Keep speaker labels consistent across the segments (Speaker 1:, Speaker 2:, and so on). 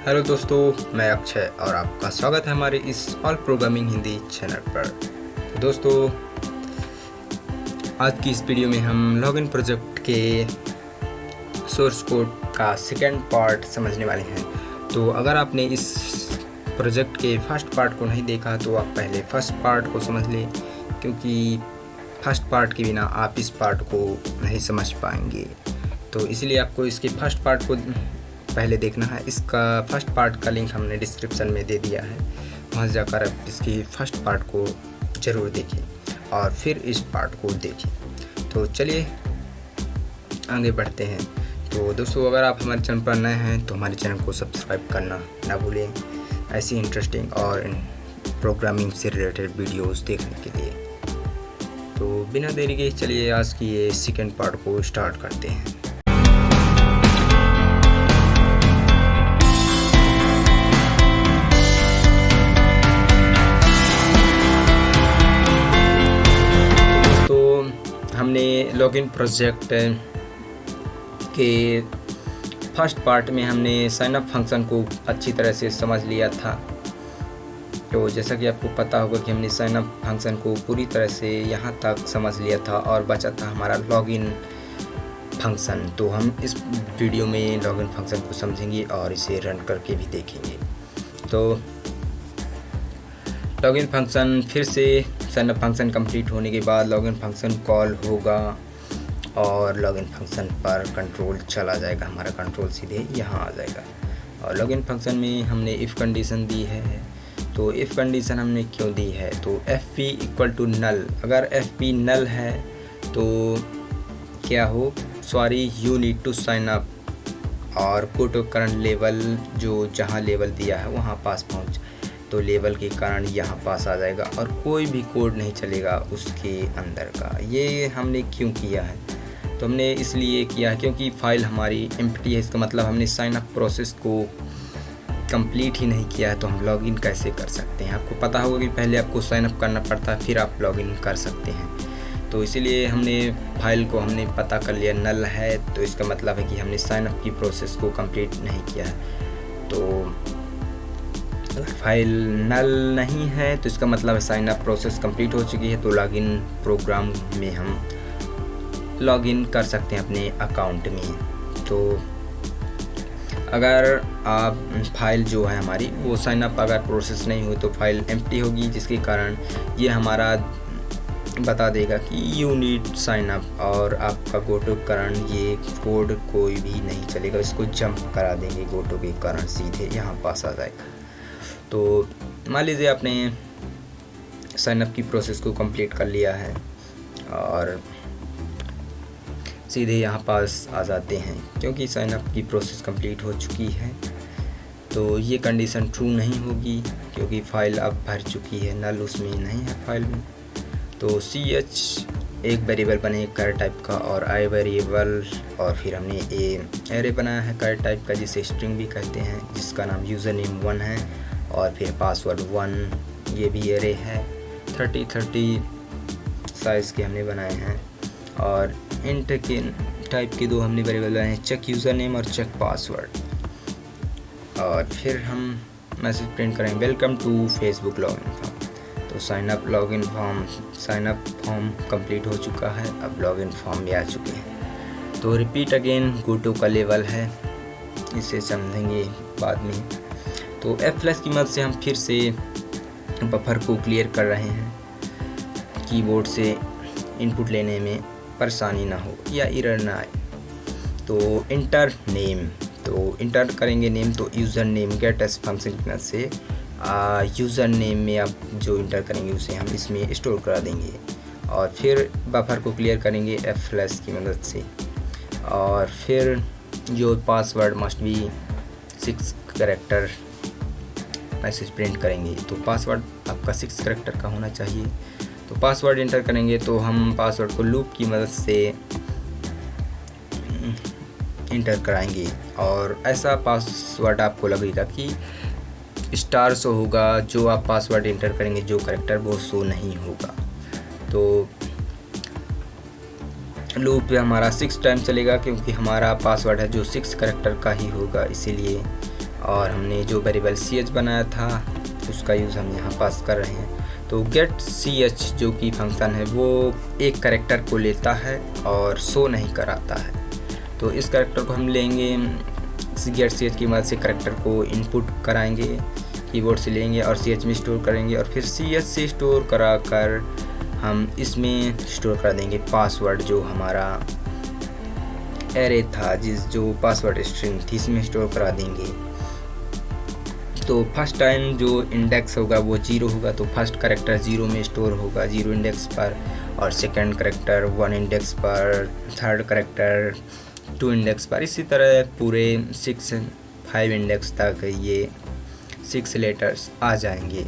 Speaker 1: Hello दोस्तों, मैं अक्षय और आपका स्वागत है हमारे इस ऑल प्रोग्रामिंग हिंदी चैनल पर। तो दोस्तों, आज की इस वीडियो में हम लॉगिन प्रोजेक्ट के सोर्स कोड का सेकेंड पार्ट समझने वाले हैं। तो अगर आपने इस प्रोजेक्ट के फर्स्ट पार्ट को नहीं देखा तो आप पहले फर्स्ट पार्ट को समझ लें, क्योंकि फर्स्ट पार्ट के बिना आप इस पार्ट को नहीं समझ पाएंगे। तो इसलिए आपको इसके फर्स्ट पार्ट को पहले देखना है। इसका फर्स्ट पार्ट का लिंक हमने डिस्क्रिप्शन में दे दिया है, वहाँ जाकर आप इसकी फर्स्ट पार्ट को ज़रूर देखें और फिर इस पार्ट को देखें। तो चलिए आगे बढ़ते हैं। तो दोस्तों, अगर आप हमारे चैनल पर नए हैं तो हमारे चैनल को सब्सक्राइब करना ना भूलें, ऐसी इंटरेस्टिंग और प्रोग्रामिंग से रिलेटेड वीडियोस देखने के लिए। तो बिना देरी के चलिए आज की ये सेकेंड पार्ट को स्टार्ट करते हैं। हमने लॉगिन प्रोजेक्ट के फर्स्ट पार्ट में हमने साइनअप फंक्शन को अच्छी तरह से समझ लिया था। तो जैसा कि आपको पता होगा कि हमने साइनअप फंक्शन को पूरी तरह से यहाँ तक समझ लिया था और बचा था हमारा लॉगिन फंक्शन। तो हम इस वीडियो में लॉगिन फंक्शन को समझेंगे और इसे रन करके भी देखेंगे। तो लॉगिन फंक्शन फिर से साइनअप फंक्शन कंप्लीट होने के बाद लॉगिन फंक्शन कॉल होगा और लॉगिन फंक्शन पर कंट्रोल चला जाएगा, हमारा कंट्रोल सीधे यहाँ आ जाएगा। और लॉगिन फंक्शन में हमने इफ़ कंडीशन दी है। तो इफ़ कंडीशन हमने क्यों दी है, तो fp इक्वल टू नल। अगर fp नल है तो क्या हो, sorry you need to sign up और गो टू करंट लेवल, जो जहाँ लेवल दिया है वहाँ पास पहुँच। तो लेवल के कारण यहाँ पास आ जाएगा और कोई भी कोड नहीं चलेगा उसके अंदर का। ये हमने क्यों किया है, तो हमने इसलिए किया है क्योंकि फ़ाइल हमारी एम्प्टी है। इसका मतलब हमने साइन अप प्रोसेस को कंप्लीट ही नहीं किया है, तो हम लॉगिन कैसे कर सकते हैं। आपको पता होगा कि पहले आपको साइन अप करना पड़ता है, फिर आप लॉगिन कर सकते हैं। तो इसीलिए हमने फाइल को हमने पता कर लिया नल है, तो इसका मतलब है कि हमने साइन अप की प्रोसेस को कंप्लीट नहीं किया है। तो अगर फाइल नल नहीं है तो इसका मतलब है साइन अप प्रोसेस कंप्लीट हो चुकी है। तो लॉगिन प्रोग्राम में हम लॉगिन कर सकते हैं अपने अकाउंट में। तो अगर आप फाइल जो है हमारी वो साइन अप अगर प्रोसेस नहीं हो तो फाइल एम्प्टी होगी, जिसके कारण ये हमारा बता देगा कि यू नीड साइन अप और आपका गोटो के कारण ये कोड कोई भी नहीं चलेगा। इसको जंप करा देंगे गोटो के कारण, सीधे यहाँ पास आ जाएगा। तो मान लीजिए आपने साइनअप की प्रोसेस को कंप्लीट कर लिया है और सीधे यहाँ पास आ जाते हैं, क्योंकि साइनअप की प्रोसेस कंप्लीट हो चुकी है। तो ये कंडीशन ट्रू नहीं होगी क्योंकि फ़ाइल अब भर चुकी है, नल उसमें नहीं है फाइल में। तो ch एक वेरिएबल बने कर टाइप का और आई वेरिएबल, और फिर हमने एरे बनाया है कर टाइप का, जिसे स्ट्रिंग भी कहते हैं, जिसका नाम यूज़र नेम 1 है और फिर पासवर्ड 1। ये भी एरे है, 30 साइज़ के हमने बनाए हैं। और इंट के टाइप के दो हमने वेरिएबल बनाए हैं, चेक यूज़र नेम और चेक पासवर्ड। और फिर हम मैसेज प्रिंट करेंगे, welcome to Facebook login form. तो sign up login form, sign up form complete हो चुका है, अब लॉगिन फॉर्म भी आ चुके हैं। तो रिपीट अगेन गोटो का लेवल है, इसे समझेंगे बाद में। तो F+ की मदद से हम फिर से बफर को क्लियर कर रहे हैं, कीबोर्ड से इनपुट लेने में परेशानी ना हो या एरर ना आए। तो इंटर नेम, तो इंटर करेंगे नेम, तो user name gate S function की मदद से यूज़र नेम में आप जो इंटर करेंगे उसे हम इसमें स्टोर करा देंगे। और फिर बफर को क्लियर करेंगे F+ की मदद से। और फिर जो password must be 6 character message print करेंगे। तो पासवर्ड आपका 6 कैरेक्टर का होना चाहिए। तो पासवर्ड इंटर करेंगे तो हम पासवर्ड को लूप की मदद से इंटर कराएंगे और ऐसा पासवर्ड आपको लगेगा कि स्टार शो होगा, जो आप पासवर्ड इंटर करेंगे जो कैरेक्टर वो शो नहीं होगा। तो लूप पे हमारा 6 टाइम चलेगा क्योंकि हमारा पासवर्ड है जो 6 कैरेक्टर का ही होगा इसीलिए। और हमने जो वेरिएबल ch बनाया था उसका यूज़ हम यहाँ पास कर रहे हैं। तो गेट ch जो कि फंक्शन है वो एक कैरेक्टर को लेता है और शो नहीं कराता है। तो इस कैरेक्टर को हम लेंगे, गेट ch की मदद से कैरेक्टर को इनपुट कराएंगे, कीबोर्ड से लेंगे और ch में स्टोर करेंगे और फिर ch से स्टोर करा कर हम इसमें स्टोर कर देंगे पासवर्ड जो हमारा एरे था, जो पासवर्ड स्ट्रिंग थी इसमें स्टोर करा देंगे। तो फर्स्ट टाइम जो इंडेक्स होगा वो 0 होगा, तो फर्स्ट कैरेक्टर 0 में स्टोर होगा 0 इंडेक्स पर, और सेकंड कैरेक्टर 1 इंडेक्स पर, थर्ड कैरेक्टर 2 इंडेक्स पर, इसी तरह पूरे 5 इंडेक्स तक ये 6 लेटर्स आ जाएंगे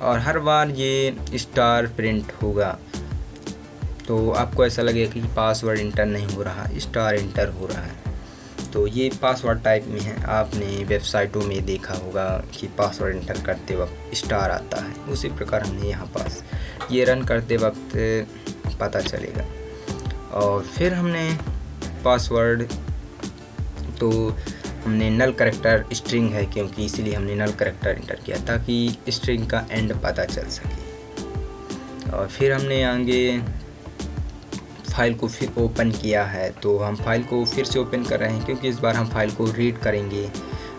Speaker 1: और हर बार ये स्टार प्रिंट होगा। तो आपको ऐसा लगेगा कि पासवर्ड इंटर नहीं हो रहा, स्टार इंटर हो रहा है। तो ये पासवर्ड टाइप में है, आपने वेबसाइटों में देखा होगा कि पासवर्ड इंटर करते वक्त स्टार आता है, उसी प्रकार हमने यहाँ पास ये रन करते वक्त पता चलेगा। और फिर हमने पासवर्ड, तो हमने नल कैरेक्टर स्ट्रिंग है क्योंकि इसीलिए हमने नल कैरेक्टर इंटर किया ताकि स्ट्रिंग का एंड पता चल सके। और फिर हमने आगे फाइल को फिर ओपन किया है, तो हम फाइल को फिर से ओपन कर रहे हैं क्योंकि इस बार हम फाइल को रीड करेंगे।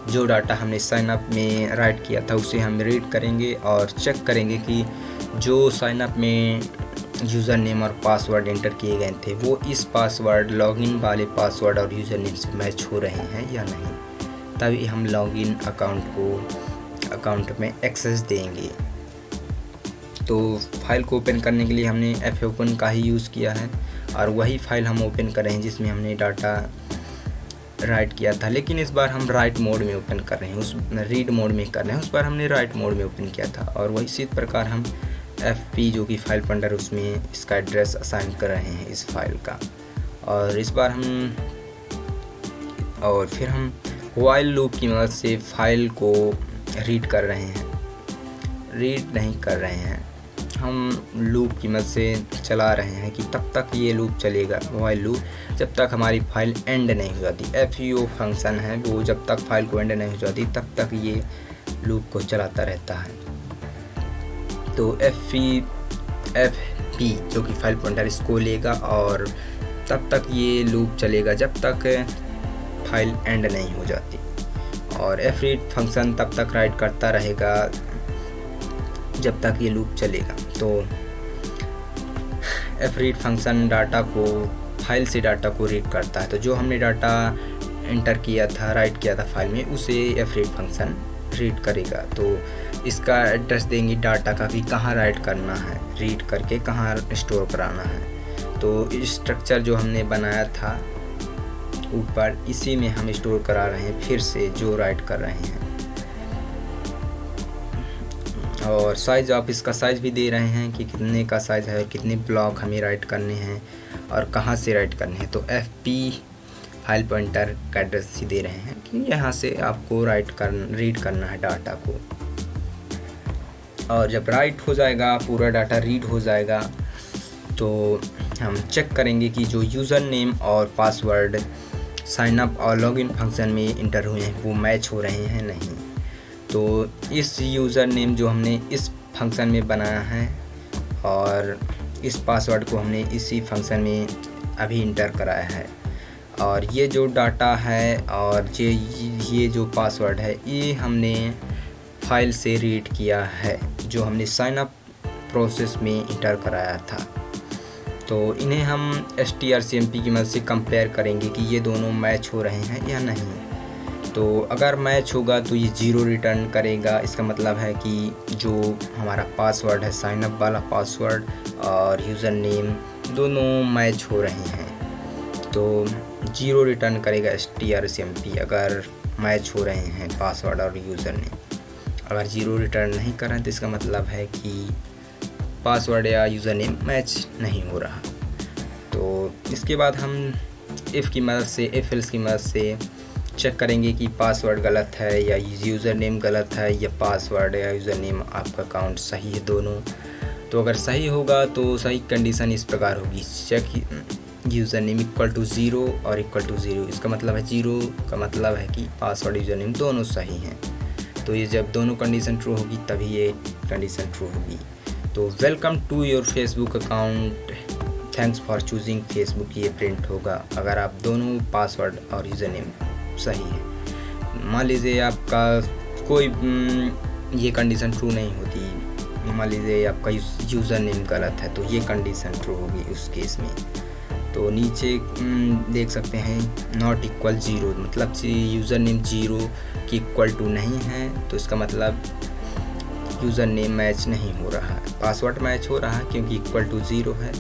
Speaker 1: जो डाटा हमने साइन अप में राइट किया था उसे हम रीड करेंगे और चेक करेंगे कि जो साइन अप में यूज़र नेम और पासवर्ड इंटर किए गए थे वो इस पासवर्ड लॉगिन वाले पासवर्ड और यूज़र नेम से मैच हो रहे हैं या नहीं, तभी हम लॉगिन अकाउंट में एक्सेस देंगे। तो फाइल को ओपन करने के लिए हमने fopen का ही यूज़ किया है और वही फाइल हम ओपन कर रहे हैं जिसमें हमने डाटा राइट किया था, लेकिन इस बार हम राइट मोड में ओपन कर रहे हैं, उस रीड मोड में कर रहे हैं। उस बार हमने राइट मोड में ओपन किया था और वही इसी प्रकार हम fp जो कि फाइल पंडर उसमें इसका एड्रेस असाइन कर रहे हैं इस फाइल का। और इस बार फिर हम वाइल लूप की मदद से फाइल को रीड कर रहे हैं, रीड नहीं कर रहे हैं, हम लूप की मदद से चला रहे हैं कि तब तक ये लूप चलेगा, वाइल लूप, जब तक हमारी फाइल एंड नहीं हो जाती। feo फंक्शन है वो जब तक फाइल को एंड नहीं हो जाती तब तक ये लूप को चलाता रहता है। तो fp जो कि फाइल पॉइंटर इसको लेगा और तब तक ये लूप चलेगा जब तक फाइल एंड नहीं हो जाती। और fread फंक्शन तब तक राइट करता रहेगा जब तक ये लूप चलेगा। तो fread फंक्शन डाटा को, फाइल से डाटा को रीड करता है। तो जो हमने डाटा इंटर किया था, राइट किया था फाइल में, उसे fread फंक्शन रीड करेगा। तो इसका एड्रेस देंगे डाटा का कि कहाँ राइट करना है, रीड करके कहाँ स्टोर कराना है। तो स्ट्रक्चर जो हमने बनाया था ऊपर, इसी में हम स्टोर करा रहे हैं फिर से जो राइट कर रहे हैं। और साइज़, आप इसका साइज़ भी दे रहे हैं कि कितने का साइज़ है, कितने ब्लॉक हमें राइट करने हैं और कहाँ से राइट करने हैं। तो fp फाइल पॉइंटर का एड्रेस ही दे रहे हैं कि यहाँ से आपको रीड करना है डाटा को। और जब राइट हो जाएगा, पूरा डाटा रीड हो जाएगा, तो हम चेक करेंगे कि जो यूज़र नेम और पासवर्ड साइन अप और लॉगिन फंक्शन में इंटर हुए हैं वो मैच हो रहे हैं नहीं। तो इस यूज़र नेम जो हमने इस फंक्शन में बनाया है और इस पासवर्ड को हमने इसी फंक्शन में अभी इंटर कराया है, और ये जो डाटा है और ये जो पासवर्ड है ये हमने फाइल से रीड किया है जो हमने साइन अप प्रोसेस में इंटर कराया था। तो इन्हें हम strcmp की मदद से कंपेयर करेंगे कि ये दोनों मैच हो रहे हैं या नहीं। तो अगर मैच होगा तो ये 0 रिटर्न करेगा, इसका मतलब है कि जो हमारा पासवर्ड है, साइन अप वाला पासवर्ड और यूज़र नेम दोनों मैच हो रहे हैं, तो 0 रिटर्न करेगा strcmp अगर मैच हो रहे हैं पासवर्ड और यूज़र नेम। अगर 0 रिटर्न नहीं कर रहे हैं तो इसका मतलब है कि पासवर्ड या यूज़र नेम मैच नहीं हो रहा। तो इसके बाद हम इफ़ की मदद से, if else की मदद से चेक करेंगे कि पासवर्ड गलत है या यूज़र नेम गलत है या पासवर्ड या यूज़र नेम आपका अकाउंट सही है दोनों। तो अगर सही होगा तो सही कंडीशन इस प्रकार होगी, check user name equal to 0 और इक्वल टू 0। इसका मतलब है 0 का मतलब है कि पासवर्ड यूज़र नेम दोनों सही हैं। तो ये जब दोनों कंडीशन ट्रू होगी तभी ये कंडीशन ट्रू होगी। तो welcome to your Facebook account, thanks for choosing Facebook, ये प्रिंट होगा अगर आप दोनों पासवर्ड और यूज़र नेम सही है। मान लीजिए आपका कोई ये कंडीशन ट्रू नहीं होती, मान लीजिए आपका यूज़र नेम गलत है तो ये कंडीशन ट्रू होगी उस केस में। तो नीचे देख सकते हैं नॉट इक्वल 0, मतलब यूज़र नेम 0 की इक्वल टू नहीं है, तो इसका मतलब यूज़र नेम मैच नहीं हो रहा है। पासवर्ड मैच हो रहा है क्योंकि इक्वल टू 0 है,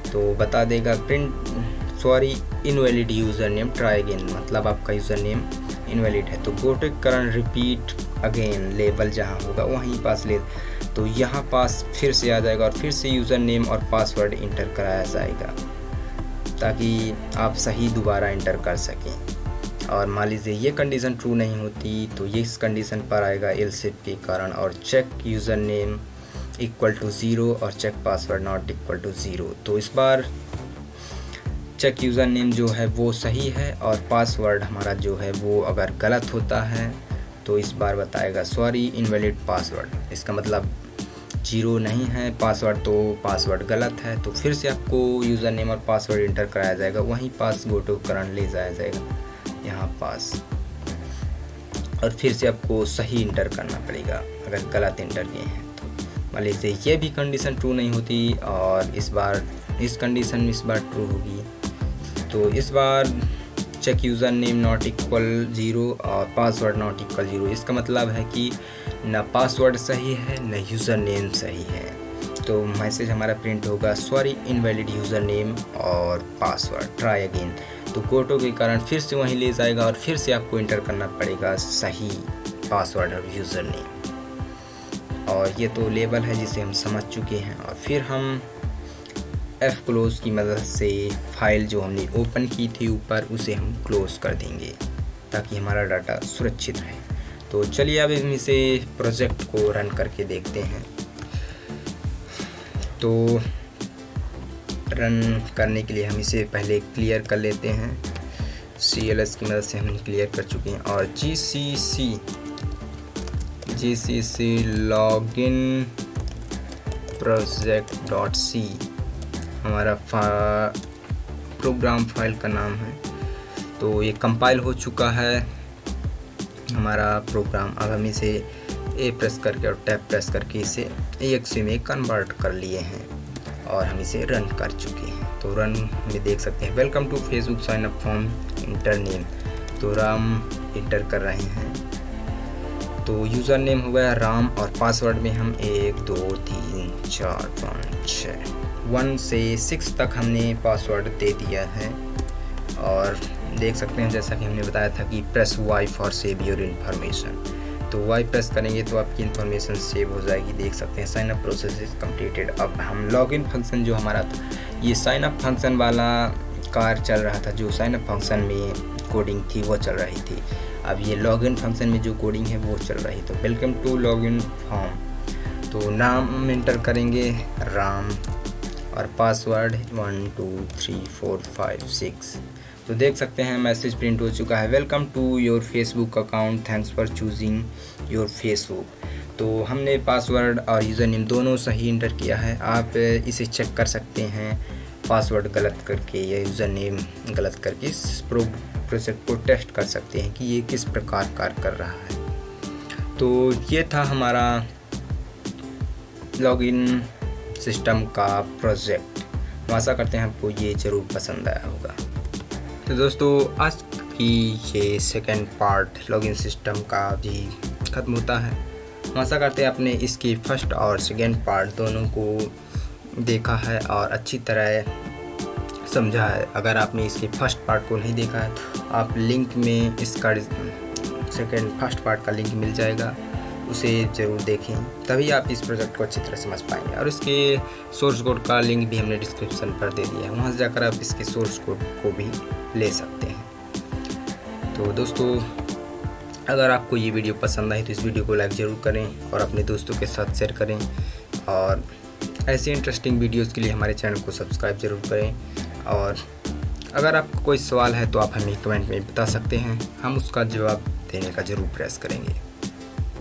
Speaker 1: तो बता देगा print sorry invalid username, try again, मतलब आपका यूज़र नेम इनवैलिड है। तो go to current repeat again, label जहाँ होगा वहीं पास ले, तो यहाँ पास फिर से आ जाएगा और फिर से यूज़र नेम और पासवर्ड इंटर कराया जाएगा ताकि आप सही दोबारा इंटर कर सकें। और मान लीजिए ये कंडीशन ट्रू नहीं होती तो ये इस कंडीशन पर आएगा एल्स इफ के कारण, और check user name equal to 0 और check password not equal to 0। तो इस बार चेक यूज़र नेम जो है वो सही है और पासवर्ड हमारा जो है वो अगर गलत होता है तो इस बार बताएगा सॉरी इनवैलिड पासवर्ड। इसका मतलब 0 नहीं है पासवर्ड, तो पासवर्ड गलत है। तो फिर से आपको यूज़र नेम और पासवर्ड इंटर कराया जाएगा, वहीं पास गो टू करंट ले जाया जाएगा यहाँ पास, और फिर से आपको सही इंटर करना पड़ेगा अगर गलत इंटर किए हैं तो। मान लीजिए ये भी कंडीशन ट्रू नहीं होती और इस बार इस कंडीशन में इस बार ट्रू होगी, तो इस बार check user name not equal 0 और पासवर्ड नॉट इक्वल 0। इसका मतलब है कि न पासवर्ड सही है न यूज़र नेम सही है, तो मैसेज हमारा प्रिंट होगा सॉरी इनवैलिड यूज़र नेम और पासवर्ड, ट्राई अगेन। तो गोटो के कारण फिर से वहीं ले जाएगा और फिर से आपको इंटर करना पड़ेगा सही पासवर्ड और यूज़र नेम। और ये तो लेबल है जिसे हम समझ चुके हैं, और फिर हम F क्लोज की मदद से फाइल जो हमने ओपन की थी ऊपर उसे हम क्लोज़ कर देंगे ताकि हमारा डाटा सुरक्षित रहे। तो चलिए अब हम इसे प्रोजेक्ट को रन करके देखते हैं। तो रन करने के लिए हम इसे पहले क्लियर कर लेते हैं, CLS की मदद से हम क्लियर कर चुके हैं। और gcc login project.c हमारा प्रोग्राम फाइल का नाम है। तो ये कंपाइल हो चुका है हमारा प्रोग्राम। अब हम इसे A प्रेस करके और टैब प्रेस करके इसे exe में कन्वर्ट कर लिए हैं और हम इसे रन कर चुके हैं। तो रन में देख सकते हैं welcome to Facebook sign up form enter name, तो राम इंटर कर रहे हैं। तो यूज़र नेम हो गया राम और पासवर्ड में हम 1 2 3 4 5 6 1 से 6 तक हमने पासवर्ड दे दिया है। और देख सकते हैं जैसा कि हमने बताया था कि press Y for save your information, तो Y प्रेस करेंगे तो आपकी इन्फॉर्मेशन सेव हो जाएगी। देख सकते हैं sign up process is completed. अब हम लॉगिन फंक्शन जो हमारा था, ये साइन अप फंक्शन वाला कार चल रहा था, जो साइन अप फंक्शन में कोडिंग थी वो चल रही थी। अब ये लॉगिन फंक्शन में जो कोडिंग है वो चल रही। तो वेलकम टू लॉगिन फॉर्म, तो नाम इंटर करेंगे राम और पासवर्ड 1 2 3 4 5 6। तो देख सकते हैं मैसेज प्रिंट हो चुका है welcome to your Facebook account, thanks for choosing your Facebook. तो हमने पासवर्ड और यूज़र नेम दोनों सही इंटर किया है। आप इसे चेक कर सकते हैं पासवर्ड गलत करके या यूज़र नेम गलत करके इस प्रोजेक्ट को टेस्ट कर सकते हैं कि ये किस प्रकार कार्य कर रहा है। तो ये था हमारा लॉगिन सिस्टम का प्रोजेक्ट। हम आशा करते हैं आपको ये ज़रूर पसंद आया होगा। तो दोस्तों आज की ये सेकंड पार्ट लॉगिन सिस्टम का भी ख़त्म होता है। हम आशा करते हैं आपने इसकी फर्स्ट और सेकंड पार्ट दोनों को देखा है और अच्छी तरह समझा है। अगर आपने इसके फर्स्ट पार्ट को नहीं देखा है तो आप लिंक में इसका फर्स्ट पार्ट का लिंक मिल जाएगा, उसे ज़रूर देखें, तभी आप इस प्रोजेक्ट को अच्छी तरह समझ पाएंगे। और इसके सोर्स कोड का लिंक भी हमने डिस्क्रिप्शन पर दे दिया है, वहाँ से जाकर आप इसके सोर्स कोड को भी ले सकते हैं। तो दोस्तों अगर आपको ये वीडियो पसंद आई तो इस वीडियो को लाइक ज़रूर करें और अपने दोस्तों के साथ शेयर करें, और ऐसे इंटरेस्टिंग वीडियोज़ के लिए हमारे चैनल को सब्सक्राइब ज़रूर करें और अगर आपको कोई सवाल है तो आप हमें कमेंट में बता सकते हैं, हम उसका जवाब देने का ज़रूर प्रयास करेंगे।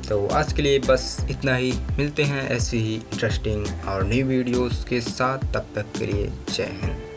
Speaker 1: तो आज के लिए बस इतना ही, मिलते हैं ऐसी ही इंटरेस्टिंग और नई वीडियोस के साथ, तब तक के लिए जय हिंद।